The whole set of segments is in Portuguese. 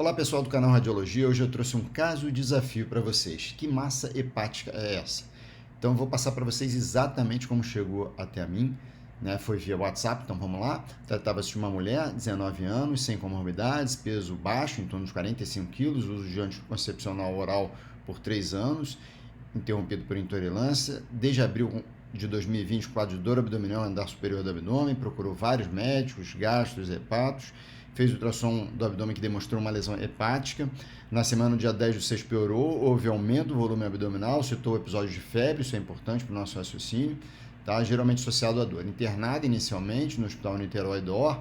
Olá pessoal do canal Radiologia, hoje eu trouxe um caso desafio para vocês. Que massa hepática é essa? Então eu vou passar para vocês exatamente como chegou até a mim, né? Foi via WhatsApp, então vamos lá. Tratava-se de uma mulher, 19 anos, sem comorbidades, peso baixo, em torno de 45 quilos, uso de anticoncepcional oral por 3 anos, interrompido por intolerância. Desde abril de 2020, quadro de dor abdominal, andar superior do abdômen, procurou vários médicos, gastros, hepatos, fez ultrassom do abdômen que demonstrou uma lesão hepática. Na semana, no dia 10 do 6, piorou, houve aumento do volume abdominal, citou episódios de febre, isso é importante para o nosso raciocínio, tá? Geralmente associado à dor. Internada inicialmente no Hospital Niterói DOR,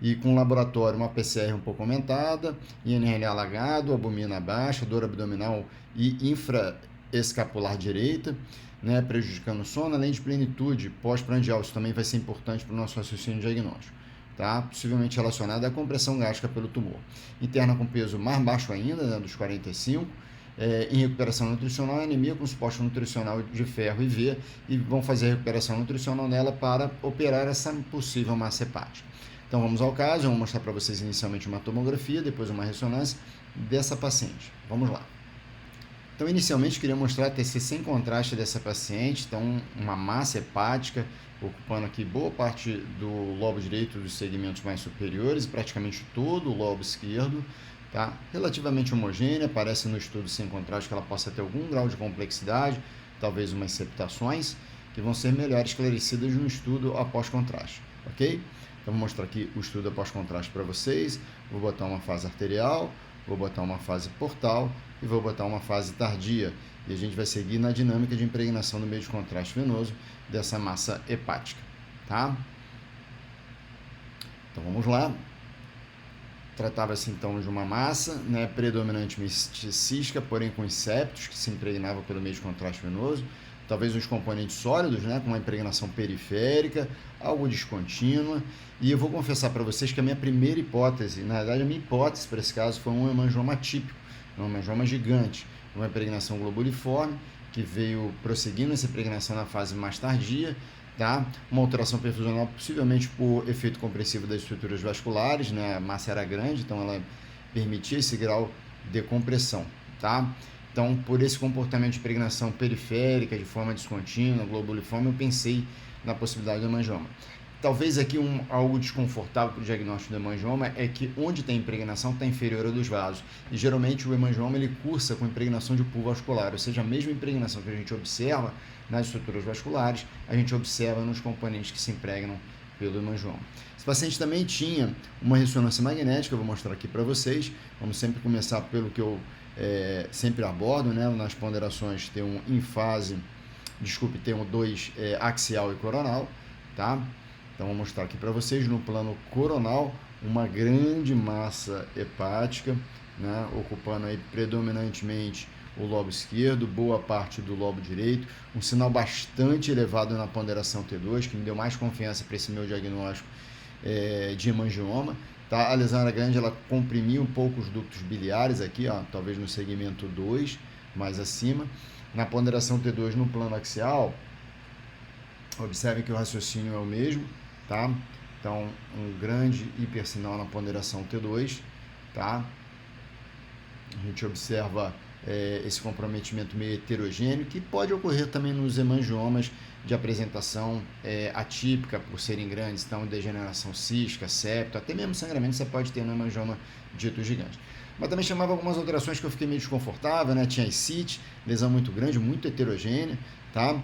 e com laboratório uma PCR um pouco aumentada, INRL alagado, albumina baixa, dor abdominal e infraescapular direita, né, prejudicando o sono, além de plenitude pós-prandial. Isso também vai ser importante para o nosso raciocínio diagnóstico, tá? Possivelmente relacionada à compressão gástrica pelo tumor. Interna com peso mais baixo ainda, né, dos 45, em recuperação nutricional, anemia com suporte nutricional de ferro e V, e vão fazer a recuperação nutricional nela para operar essa possível massa hepática. Então vamos ao caso, eu vou mostrar para vocês inicialmente uma tomografia, depois uma ressonância dessa paciente. Vamos lá. Então, inicialmente, queria mostrar a TC sem contraste dessa paciente. Então, uma massa hepática, ocupando aqui boa parte do lobo direito dos segmentos mais superiores, praticamente todo o lobo esquerdo, tá? Relativamente homogênea, parece no estudo sem contraste que ela possa ter algum grau de complexidade, talvez umas septações, que vão ser melhor esclarecidas no estudo após contraste, ok? Então, vou mostrar aqui o estudo após contraste para vocês. Vou botar uma fase arterial, vou botar uma fase portal e vou botar uma fase tardia. E a gente vai seguir na dinâmica de impregnação do meio de contraste venoso dessa massa hepática, tá? Então vamos lá. Tratava-se então de uma massa, né, predominantemente cística, porém com septos que se impregnavam pelo meio de contraste venoso, talvez uns componentes sólidos, né, com uma impregnação periférica, algo descontínua. E eu vou confessar para vocês que a minha primeira hipótese, na verdade a minha hipótese para esse caso foi um hemangioma típico, um hemangioma gigante, uma impregnação globuliforme que veio prosseguindo essa impregnação na fase mais tardia, tá? Uma alteração perfusional possivelmente por efeito compressivo das estruturas vasculares, né? A massa era grande, então ela permitia esse grau de compressão, tá? Então, por esse comportamento de impregnação periférica, de forma descontínua, globuliforme, eu pensei na possibilidade do hemangioma. Talvez aqui algo desconfortável para o diagnóstico do hemangioma é que onde tem impregnação está inferior ao dos vasos. E geralmente o hemangioma ele cursa com impregnação de pool vascular, ou seja, a mesma impregnação que a gente observa nas estruturas vasculares, a gente observa nos componentes que se impregnam pelo hemangioma. Esse paciente também tinha uma ressonância magnética, eu vou mostrar aqui para vocês. Vamos sempre começar pelo que eu sempre abordo, né? Nas ponderações tem um em fase, tem um 2 axial e coronal, tá? Então, vou mostrar aqui para vocês no plano coronal uma grande massa hepática, né, ocupando aí predominantemente o lobo esquerdo, boa parte do lobo direito, um sinal bastante elevado na ponderação T2, que me deu mais confiança para esse meu diagnóstico de hemangioma. Tá? A lesão era grande, ela comprimiu um pouco os ductos biliares aqui, ó, talvez no segmento 2, mais acima. Na ponderação T2 no plano axial, observe que o raciocínio é o mesmo, tá? Então, um grande hipersinal na ponderação T2, tá? A gente observa esse comprometimento meio heterogêneo, que pode ocorrer também nos hemangiomas de apresentação atípica, por serem grandes, então degeneração cística, septo, até mesmo sangramento você pode ter no hemangioma dito gigante. Mas também chamava algumas alterações que eu fiquei meio desconfortável, né? Tinha ascite, lesão muito grande, muito heterogênea, tá?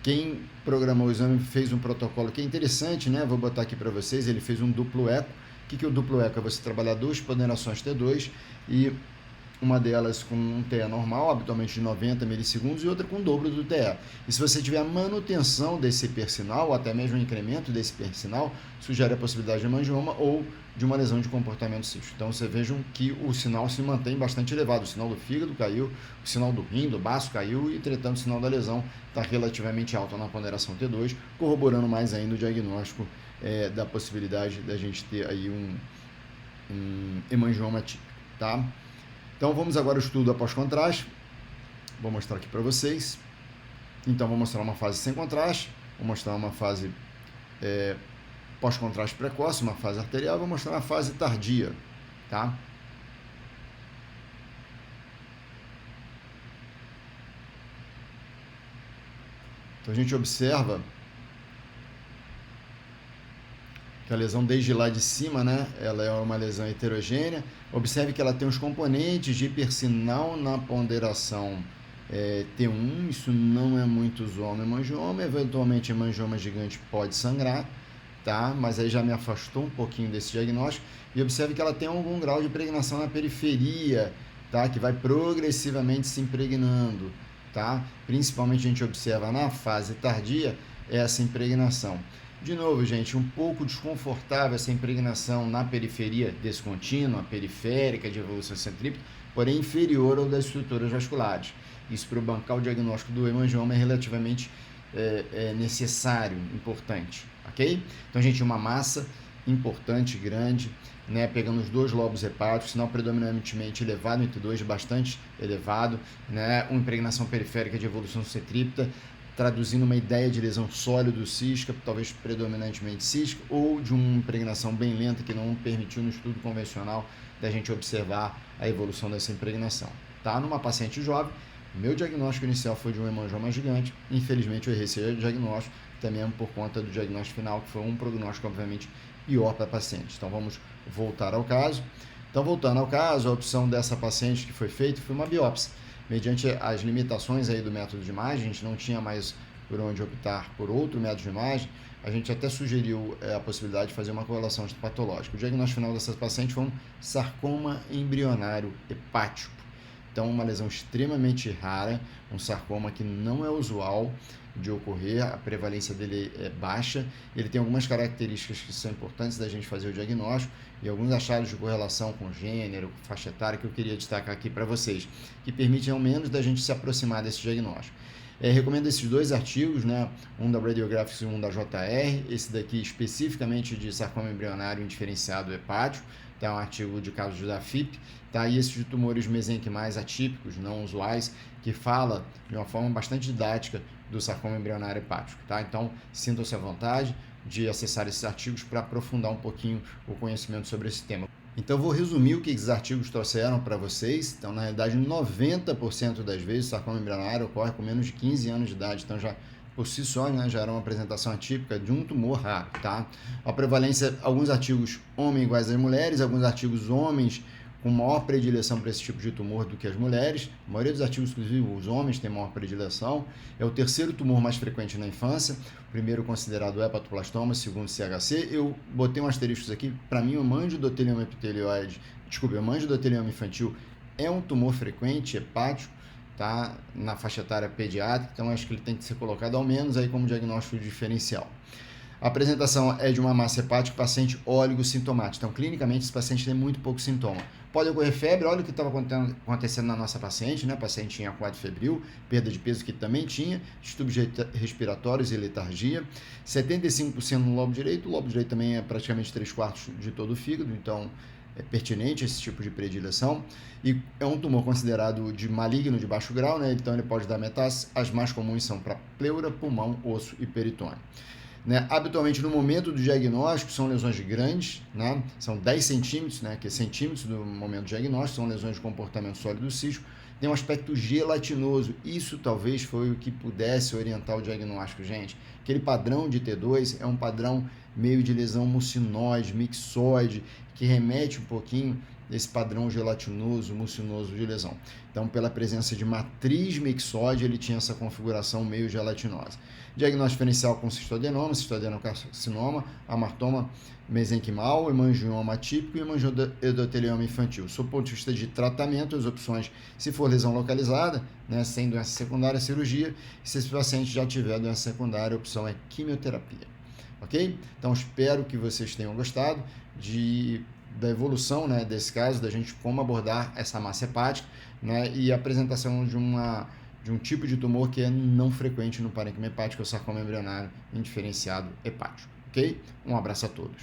Quem programou o exame fez um protocolo que é interessante, né? Vou botar aqui para vocês, ele fez um duplo eco. O que é o duplo eco? É você trabalhar duas ponderações T2 e uma delas com um TE normal, habitualmente de 90 milissegundos, e outra com o dobro do TE. E se você tiver a manutenção desse hipersinal, ou até mesmo o incremento desse hipersinal, sugere a possibilidade de hemangioma ou de uma lesão de comportamento cístico. Então, vocês vejam que o sinal se mantém bastante elevado. O sinal do fígado caiu, o sinal do rim, do baço caiu, e, entretanto, o sinal da lesão está relativamente alto na ponderação T2, corroborando mais ainda o diagnóstico da possibilidade da gente ter aí um hemangioma típico, tá? Então, vamos agora ao estudo após contraste. Vou mostrar aqui para vocês. Então, vou mostrar uma fase sem contraste, vou mostrar uma fase pós-contraste precoce, uma fase arterial, vou mostrar uma fase tardia, tá? Então a gente observa que a lesão desde lá de cima, né, ela é uma lesão heterogênea. Observe que ela tem os componentes de hipersinal na ponderação T1, isso não é muito usual no hemangioma. Eventualmente hemangioma gigante pode sangrar, tá? Mas aí já me afastou um pouquinho desse diagnóstico. E observe que ela tem algum grau de impregnação na periferia, tá? Que vai progressivamente se impregnando, tá? Principalmente a gente observa na fase tardia essa impregnação. De novo, gente, um pouco desconfortável essa impregnação na periferia descontínua, periférica de evolução centrípeta, porém inferior ao das estruturas vasculares. Isso para o bancar o diagnóstico do hemangioma é relativamente necessário, importante, ok? Então, gente, uma massa importante, grande, né, pegando os dois lobos hepáticos, sinal predominantemente elevado entre dois, bastante elevado, né, uma impregnação periférica de evolução centrípeta, traduzindo uma ideia de lesão sólido cística, talvez predominantemente cística, ou de uma impregnação bem lenta que não permitiu no estudo convencional da gente observar a evolução dessa impregnação. Tá? Numa paciente jovem, meu diagnóstico inicial foi de um hemangioma gigante, infelizmente eu errei esse diagnóstico, também por conta do diagnóstico final, que foi um prognóstico obviamente pior para a paciente. Então vamos voltar ao caso. Então voltando ao caso, a opção dessa paciente que foi feita foi uma biópsia. Mediante as limitações aí do método de imagem, a gente não tinha mais por onde optar por outro método de imagem, a gente até sugeriu a possibilidade de fazer uma correlação patológica. O diagnóstico final dessas pacientes foi um sarcoma embrionário hepático. Então, uma lesão extremamente rara, um sarcoma que não é usual de ocorrer, a prevalência dele é baixa, ele tem algumas características que são importantes da gente fazer o diagnóstico e alguns achados de correlação com gênero, faixa etária, que eu queria destacar aqui para vocês, que permitem ao menos da gente se aproximar desse diagnóstico. Recomendo esses dois artigos, né? Um da Radiographics e um da JR, esse daqui especificamente de sarcoma embrionário indiferenciado hepático, tá? Um artigo de casos da FIP, tá? E esse de tumores mesenquimais atípicos, não usuais, que fala de uma forma bastante didática do sarcoma embrionário hepático, tá? Então, sintam-se à vontade de acessar esses artigos para aprofundar um pouquinho o conhecimento sobre esse tema. Então, vou resumir o que esses artigos trouxeram para vocês. Então, na realidade, 90% das vezes o sarcoma embrionário ocorre com menos de 15 anos de idade. Então, já por si só, né, já era uma apresentação atípica de um tumor raro, tá? A prevalência, alguns artigos homens iguais às mulheres, alguns artigos homens com maior predileção para esse tipo de tumor do que as mulheres. A maioria dos artigos, inclusive, os homens têm maior predileção. É o terceiro tumor mais frequente na infância. O primeiro considerado o hepatoblastoma, segundo CHC. Eu botei um asterisco aqui. Para mim, o mangiodotelioma epitelioide, o mangiodotelioma infantil é um tumor frequente, hepático, tá? Na faixa etária pediátrica. Então, acho que ele tem que ser colocado ao menos aí como diagnóstico diferencial. A apresentação é de uma massa hepática, paciente oligosintomático. Então, clinicamente, esse paciente tem muito pouco sintoma. Pode ocorrer febre, olha o que estava acontecendo na nossa paciente, né? A paciente tinha quadro febril, perda de peso que também tinha, distúrbios respiratórios e letargia. 75% no lobo direito, o lobo direito também é praticamente 3/4 de todo o fígado, então é pertinente esse tipo de predileção. E é um tumor considerado de maligno de baixo grau, né? Então ele pode dar metástase. As mais comuns são para pleura, pulmão, osso e peritônio. Né? Habitualmente, no momento do diagnóstico, são lesões grandes, né? São 10 centímetros, né? Que é centímetros no momento do diagnóstico, são lesões de comportamento sólido cístico, tem um aspecto gelatinoso. Isso talvez foi o que pudesse orientar o diagnóstico, gente. Aquele padrão de T2 é um padrão meio de lesão mucinoide, mixoide, que remete um pouquinho desse padrão gelatinoso, mucinoso de lesão. Então, pela presença de matriz mixoide, ele tinha essa configuração meio gelatinosa. Diagnóstico diferencial com cistoadenoma, cistoadenocarcinoma, amartoma mesenquimal, hemangioma atípico e hemangiodotelioma infantil. Sob o ponto de vista de tratamento, as opções, se for lesão localizada, né, sem doença secundária, cirurgia, e se esse paciente já tiver doença secundária, a opção é quimioterapia. Ok? Então, espero que vocês tenham gostado da evolução, né, desse caso, da gente como abordar essa massa hepática, né, e a apresentação de um tipo de tumor que é não frequente no parênquima hepático, o sarcoma embrionário indiferenciado hepático. Ok? Um abraço a todos.